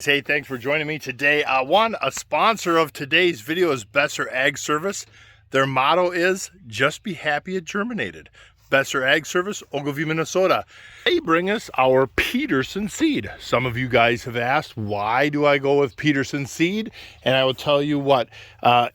Hey, thanks for joining me today. A sponsor of today's video is Besser Ag Service. Their motto is, just be happy it germinated. Besser Ag Service, Ogilvie, Minnesota. They bring us our Peterson seed. Some of you guys have asked, why do I go with Peterson seed? And I will tell you what,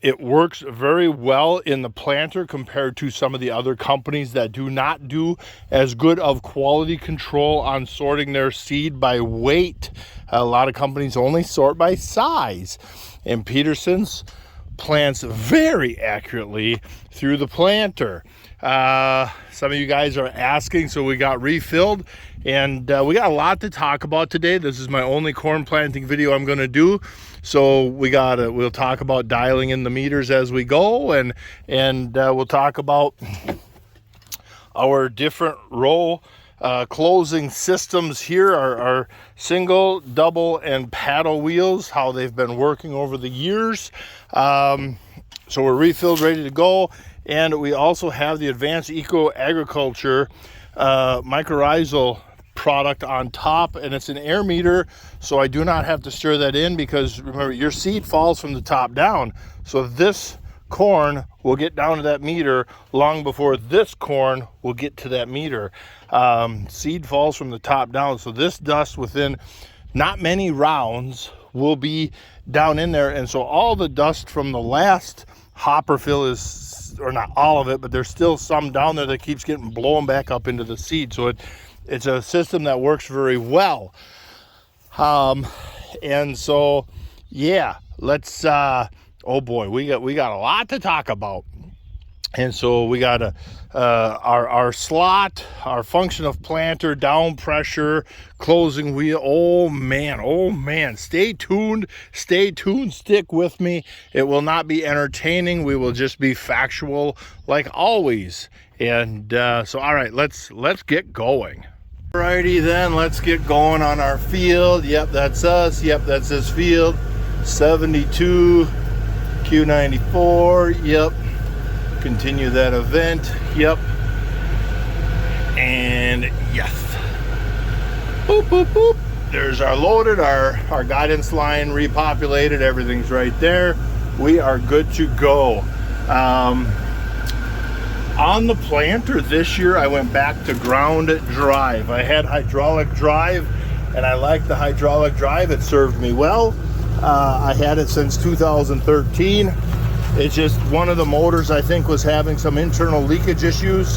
it works very well in the planter compared to some of the other companies that do not do as good of quality control on sorting their seed by weight. A lot of companies only sort by size, and Peterson's plants very accurately through the planter. Some of you guys are asking, so we got refilled, and we got a lot to talk about today. This is my only corn planting video I'm going to do, so we'll talk about dialing in the meters as we go, and we'll talk about our different row closing systems here, our single, double, and paddle wheels, how they've been working over the years. So we're refilled, ready to go. And we also have the Advanced Eco Agriculture mycorrhizal product on top, and it's an air meter, so I do not have to stir that in, because remember, your seed falls from the top down. So this corn will get down to that meter long before this corn will get to that meter. Seed falls from the top down, so this dust within not many rounds will be down in there, and so all the dust from the last hopper fill is, or not all of it, but there's still some down there that keeps getting blown back up into the seed. So it's a system that works very well. And so yeah, let's oh boy, we got a lot to talk about. And so we got our slot, our function of planter, down pressure, closing wheel. Oh man, stay tuned, stick with me. It will not be entertaining. We will just be factual like always. And so all right, let's get going. Alrighty then, let's get going on our field. Yep, that's us. Yep, that's this field. 72 Q94. Yep. Continue that event. Yep. And yes. Boop, boop, boop. There's our loaded, our guidance line repopulated. Everything's right there. We are good to go. On the planter this year, I went back to ground drive. I had hydraulic drive, and I liked the hydraulic drive. It served me well. I had it since 2013. It's just one of the motors, I think, was having some internal leakage issues.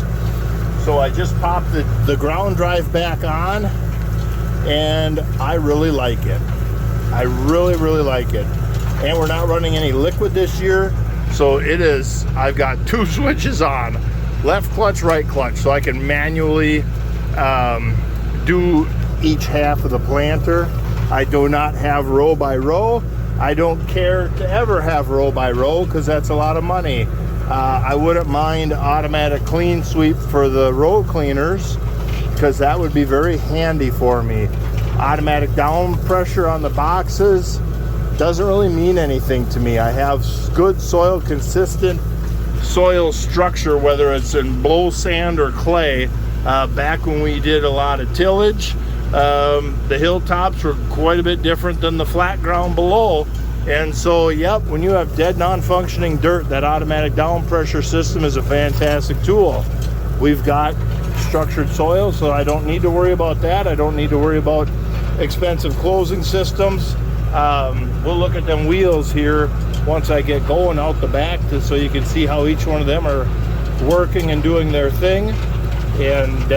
So I just popped the ground drive back on, and I really like it. I really like it. And we're not running any liquid this year. So I've got two switches on, left clutch, right clutch, so I can manually do each half of the planter. I do not have row by row. I don't care to ever have row by row, because that's a lot of money. I wouldn't mind automatic clean sweep for the row cleaners, because that would be very handy for me. Automatic down pressure on the boxes doesn't really mean anything to me. I have good soil, consistent soil structure, whether it's in blow sand or clay. Back when we did a lot of tillage, the hilltops were quite a bit different than the flat ground below. And so, yep, when you have dead non-functioning dirt, that automatic down pressure system is a fantastic tool. We've got structured soil, so I don't need to worry about that. I don't need to worry about expensive closing systems. We'll look at them wheels here once I get going out the back, so you can see how each one of them are working and doing their thing. And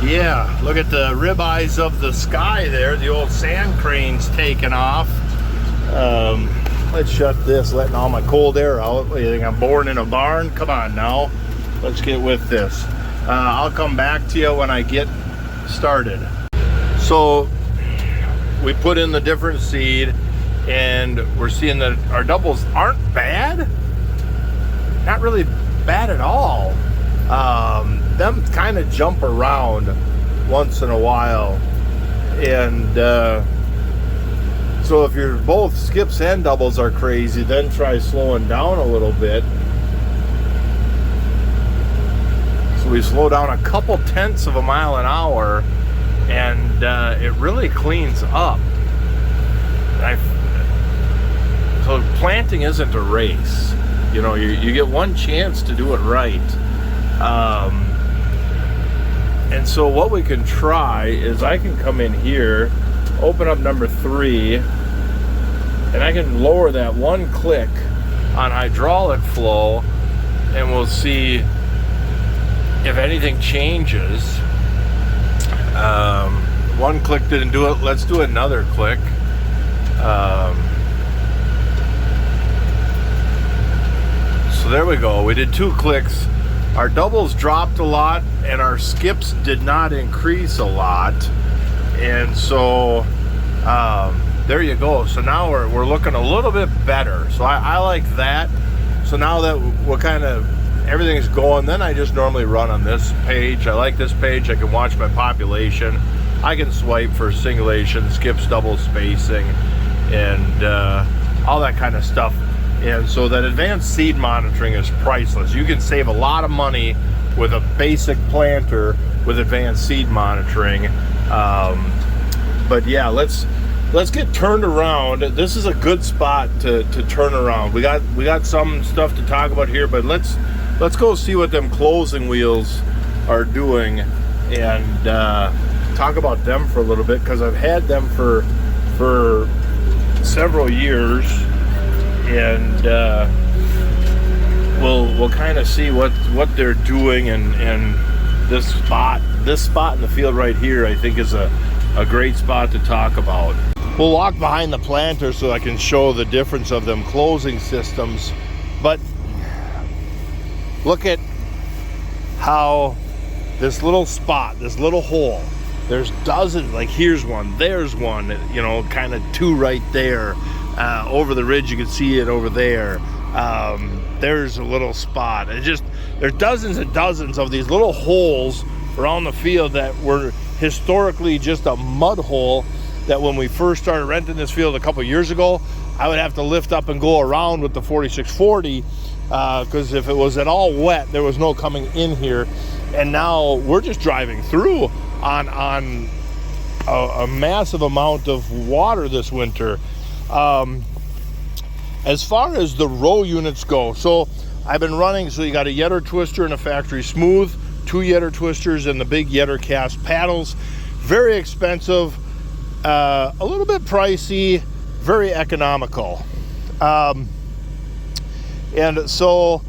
yeah, look at the ribeyes of the sky there. The old sand crane's taking off. Let's shut this, letting all my cold air out. What do you think, I'm born in a barn? Come on now, let's get with this. I'll come back to you when I get started. So we put in the different seed, and we're seeing that our doubles aren't bad. Not really bad at all. Them kind of jump around once in a while, and so if you're both skips and doubles are crazy, then try slowing down a little bit. So we slow down a couple tenths of a mile an hour, and it really cleans up. So planting isn't a race. You know, you get one chance to do it right. And so what we can try is I can come in here, open up number 3, and I can lower that one click on hydraulic flow, and we'll see if anything changes. One click didn't do it. Let's do another click. So there we go. We did 2 clicks. Our doubles dropped a lot and our skips did not increase a lot. And so there you go. So now we're looking a little bit better. So I like that. So now that we're kind of, everything's going, then I just normally run on this page. I like this page. I can watch my population. I can swipe for singulation, skips, double spacing, and all that kind of stuff. And so that advanced seed monitoring is priceless. You can save a lot of money with a basic planter with advanced seed monitoring. But yeah, let's get turned around. This is a good spot to turn around. We got some stuff to talk about here, but let's go see what them closing wheels are doing and talk about them for a little bit, because I've had them for several years. And we'll kind of see what they're doing, and this spot in the field right here I think is a great spot to talk about. We'll walk behind the planter so I can show the difference of them closing systems. But look at how this little spot, this little hole, there's dozens, like here's one, there's one, you know, kind of 2 right there. Over the ridge, you can see it over there. There's a little spot. There's dozens and dozens of these little holes around the field that were historically just a mud hole, that when we first started renting this field a couple years ago, I would have to lift up and go around with the 4640, because if it was at all wet, there was no coming in here. And now we're just driving through on a massive amount of water this winter. As far as the row units go, so I've been running, so you got a Yetter twister and a factory smooth, 2 Yetter twisters and the big Yetter cast paddles. Very expensive, a little bit pricey, very economical. And so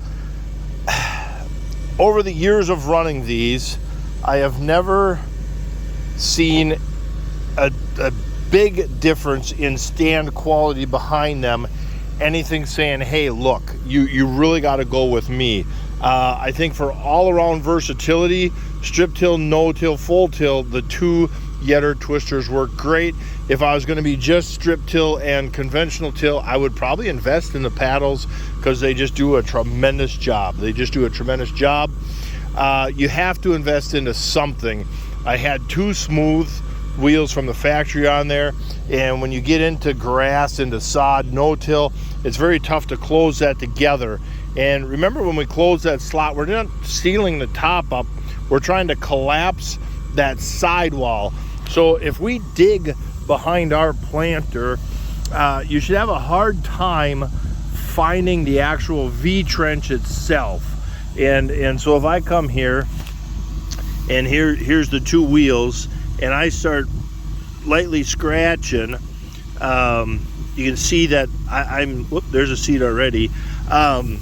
over the years of running these, I have never seen a big difference in stand quality behind them. Anything saying, hey, look, you really got to go with me. I think for all around versatility, strip till, no till, full till, the 2 Yetter twisters work great. If I was going to be just strip till and conventional till, I would probably invest in the paddles, because they just do a tremendous job. You have to invest into something. I had 2 smooth wheels from the factory on there, and when you get into grass, into sod, no-till, it's very tough to close that together. And remember, when we close that slot, we're not sealing the top up, we're trying to collapse that sidewall. So if we dig behind our planter, you should have a hard time finding the actual V-trench itself. And so if I come here, and here's the 2 wheels, and I start lightly scratching, you can see that whoop, there's a seed already, that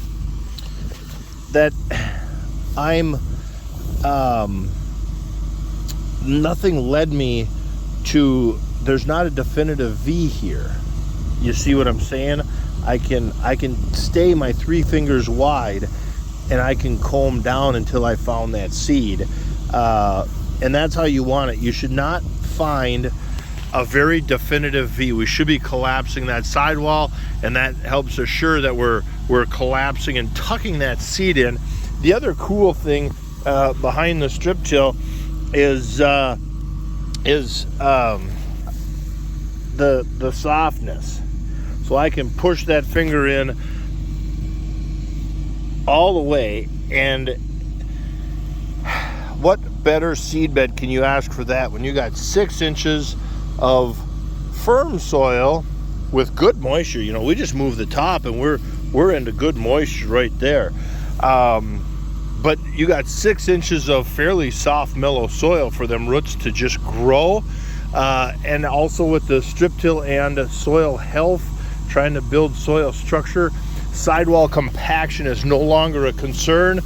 nothing led me to, there's not a definitive V here. You see what I'm saying? I can stay my 3 fingers wide, and I can comb down until I found that seed. And that's how you want it. You should not find a very definitive V. We should be collapsing that sidewall, and that helps assure that we're collapsing and tucking that seed in. The other cool thing behind the strip till is the softness. So I can push that finger in all the way, and better seed bed can you ask for that when you got 6 inches of firm soil with good moisture? You know, we just moved the top and we're into good moisture right there. But you got 6 inches of fairly soft, mellow soil for them roots to just grow. And also with the strip till and soil health, trying to build soil structure, sidewall compaction is no longer a concern.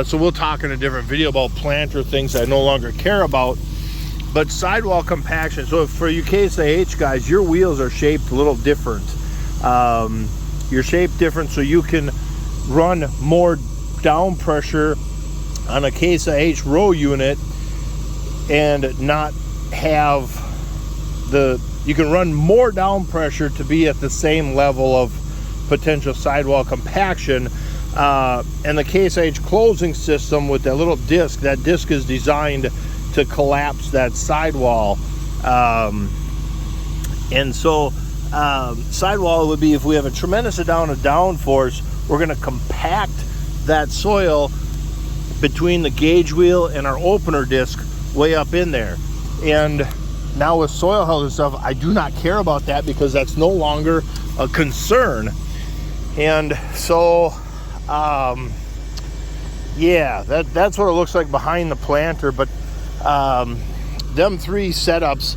So we'll talk in a different video about planter things I no longer care about. But sidewall compaction, so for you Case IH guys, your wheels are shaped a little different. You're shaped different so you can run more down pressure on a Case IH row unit and not have you can run more down pressure to be at the same level of potential sidewall compaction. And the Case IH closing system with that little disc, that disc is designed to collapse that sidewall. And so sidewall would be if we have a tremendous amount of downforce, we're going to compact that soil between the gauge wheel and our opener disc way up in there. And now with soil health and stuff, I do not care about that because that's no longer a concern. And so yeah, that's what it looks like behind the planter. But them 3 setups,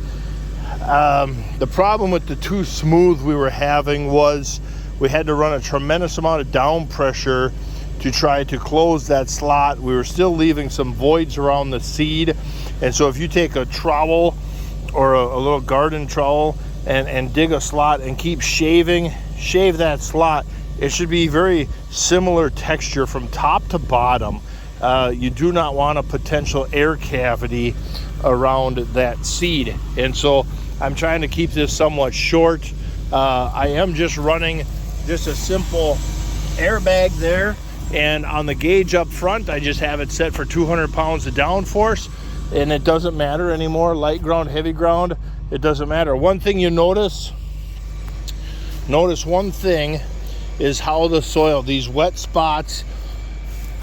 the problem with the 2 smooth we were having was we had to run a tremendous amount of down pressure to try to close that slot. We were still leaving some voids around the seed. And so if you take a trowel or a little garden trowel and dig a slot and keep shave that slot, it should be very similar texture from top to bottom. You do not want a potential air cavity around that seed. And so I'm trying to keep this somewhat short. I am just running just a simple airbag there. And on the gauge up front, I just have it set for 200 pounds of downforce. And it doesn't matter anymore, light ground, heavy ground, it doesn't matter. One thing you notice one thing is how the soil, these wet spots,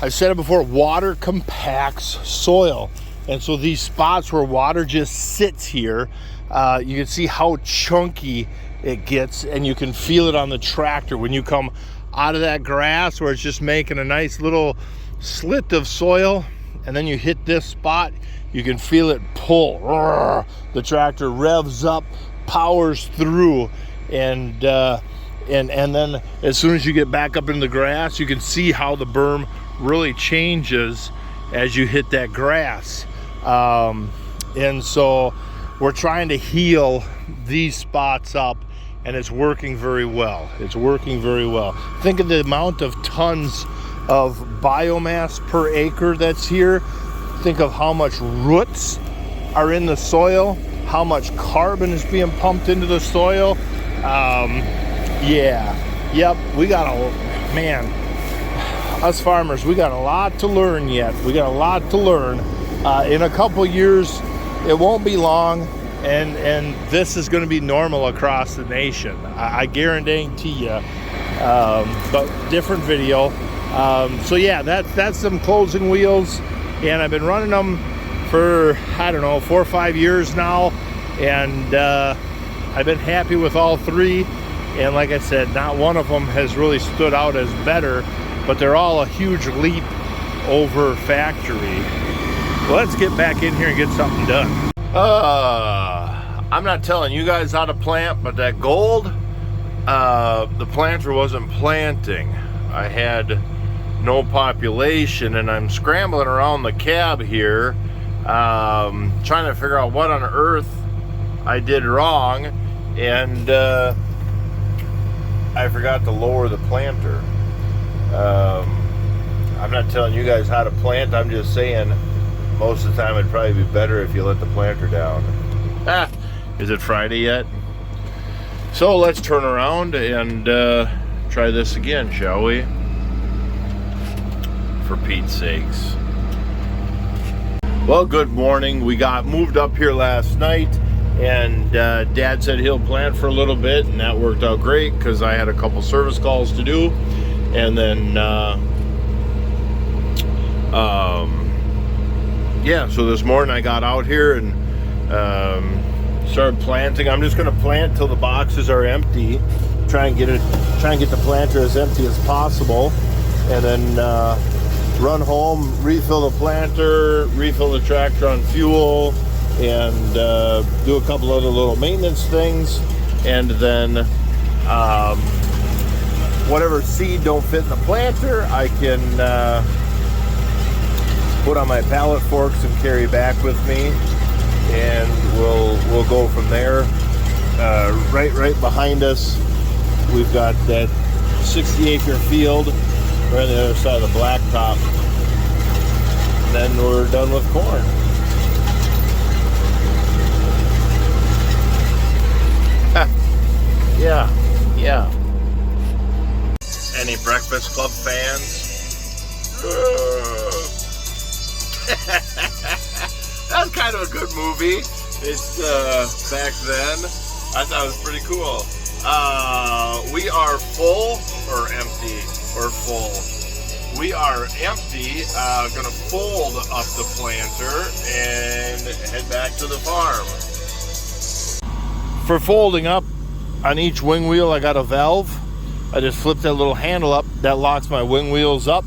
I've said it before, water compacts soil. And so these spots where water just sits here, you can see how chunky it gets, and you can feel it on the tractor when you come out of that grass where it's just making a nice little slit of soil, and then you hit this spot, you can feel it pull. The tractor revs up, powers through, and then as soon as you get back up in the grass, you can see how the berm really changes as you hit that grass. And so we're trying to heal these spots up, and it's working very well. It's working very well. Think of the amount of tons of biomass per acre that's here. Think of how much roots are in the soil, how much carbon is being pumped into the soil. Yeah, yep, we got us farmers, we got a lot to learn yet. We got a lot to learn. In a couple years, it won't be long, and this is going to be normal across the nation. I guarantee you. But different video. So yeah, that's some closing wheels, and I've been running them for, I don't know, 4 or 5 years now, and I've been happy with all 3. And like I said, not one of them has really stood out as better, but they're all a huge leap over factory. Well, let's get back in here and get something done. I'm not telling you guys how to plant, but that gold, the planter wasn't planting. I had no population, and I'm scrambling around the cab here, trying to figure out what on earth I did wrong, and I forgot to lower the planter. I'm not telling you guys how to plant, I'm just saying most of the time it'd probably be better if you let the planter down. Is it Friday yet? So let's turn around and try this again, shall we? For Pete's sakes. Well, good morning. We got moved up here last night, and Dad said he'll plant for a little bit, and that worked out great because I had a couple service calls to do. And then yeah, so this morning I got out here and started planting. I'm just gonna plant till the boxes are empty. Try and get the planter as empty as possible, and then run home, refill the planter, refill the tractor on fuel, and do a couple other little maintenance things, and then whatever seed don't fit in the planter, I can put on my pallet forks and carry back with me, and we'll go from there. Right behind us, we've got that 60-acre field right on the other side of the blacktop. Then we're done with corn. Yeah. Any Breakfast Club fans? That's kind of a good movie. It's back then. I thought it was pretty cool. We are full or empty or full. We are empty. Gonna fold up the planter and head back to the farm. For folding up, on each wing wheel I got a valve. I just flip that little handle up, that locks my wing wheels up,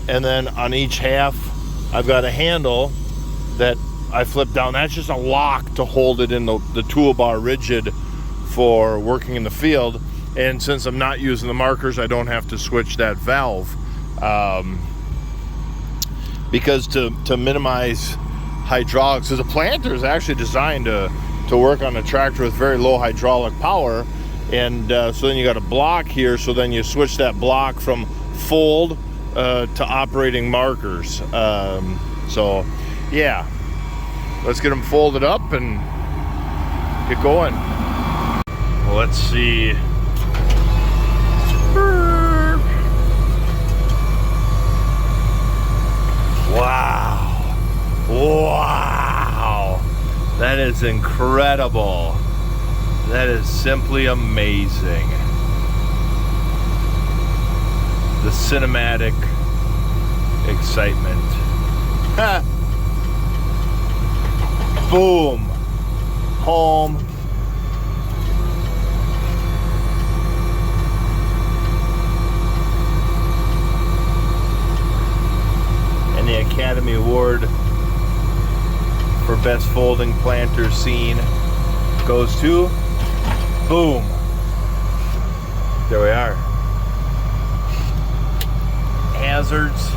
and then on each half I've got a handle that I flip down. That's just a lock to hold it in the toolbar rigid for working in the field. And since I'm not using the markers, I don't have to switch that valve, because to minimize hydraulics, because the planter is actually designed to work on a tractor with very low hydraulic power, and so then you got a block here, so then you switch that block from fold to operating markers. So yeah, let's get them folded up and get going. Well, let's see. Wow, that is incredible. That is simply amazing. The cinematic excitement. Ha! Boom. Home. And the Academy Award for Best Folding Planter Scene goes to, boom. There we are. Hazards,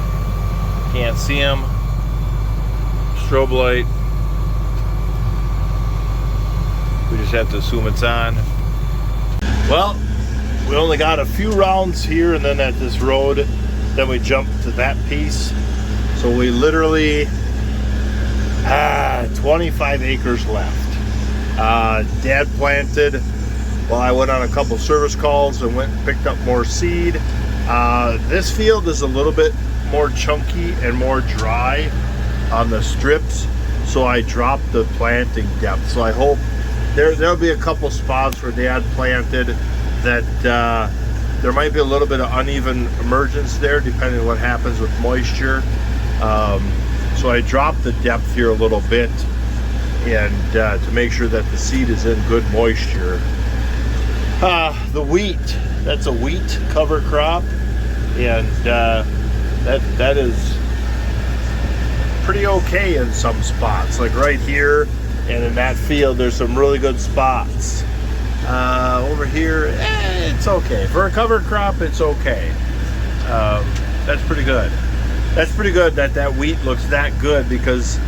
can't see them. Strobe light, we just have to assume it's on. Well, we only got a few rounds here and then at this road, then we jump to that piece. So we literally 25 acres left. Dad planted while I went on a couple service calls and went and picked up more seed. This field is a little bit more chunky and more dry on the strips, so I dropped the planting depth. So I hope there'll be a couple spots where Dad planted that there might be a little bit of uneven emergence there depending on what happens with moisture. So I dropped the depth here a little bit, and to make sure that the seed is in good moisture. The wheat, that's a wheat cover crop, and that is pretty okay in some spots. Like right here and in that field, there's some really good spots. Over here, it's okay. For a cover crop, it's okay. That's pretty good. That's pretty good that wheat looks that good, because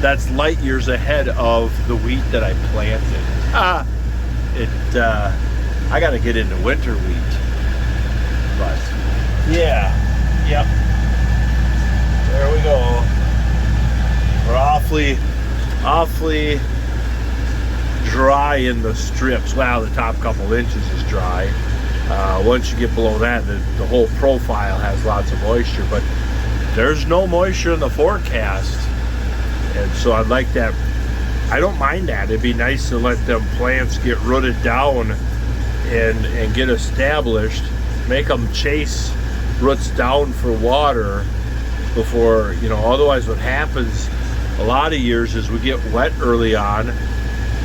that's light years ahead of the wheat that I planted. I got to get into winter wheat, but yeah, yep. There we go. We're awfully dry in the strips. Wow, the top couple inches is dry. Once you get below that, the whole profile has lots of moisture, but there's no moisture in the forecast, and so I'd like that. I don't mind that. It'd be nice to let them plants get rooted down and get established, make them chase roots down for water before, otherwise what happens a lot of years is we get wet early on.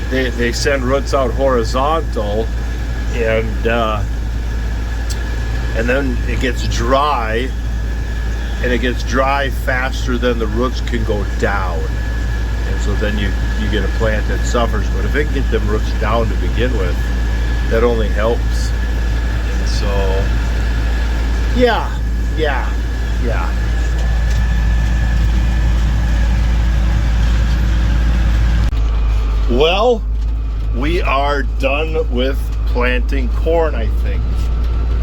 They send roots out horizontal, and then it gets dry, and it gets dry faster than the roots can go down, and so then you get a plant that suffers. But if it can get them roots down to begin with, that only helps. And so yeah. Well, we are done with planting corn, I think.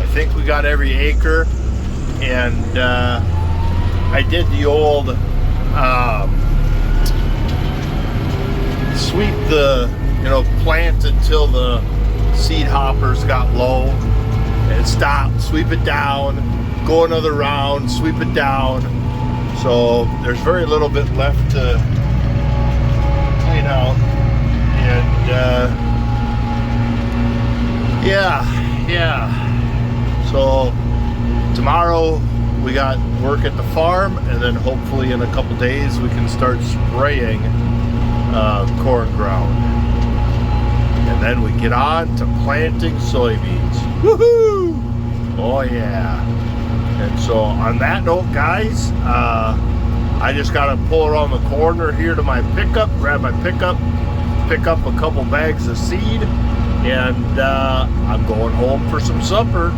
I think we got every acre, and I did the old sweep plant until the seed hoppers got low, and stop, sweep it down, go another round, sweep it down. So there's very little bit left to clean out. And yeah. So tomorrow we got work at the farm, and then hopefully in a couple days we can start spraying corn ground. And then we get on to planting soybeans. Woohoo! Oh yeah. And so on that note, guys, I just gotta pull around the corner here to my pickup, grab my pickup, pick up a couple bags of seed, and I'm going home for some supper.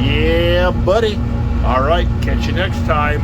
Yeah, buddy. All right, catch you next time.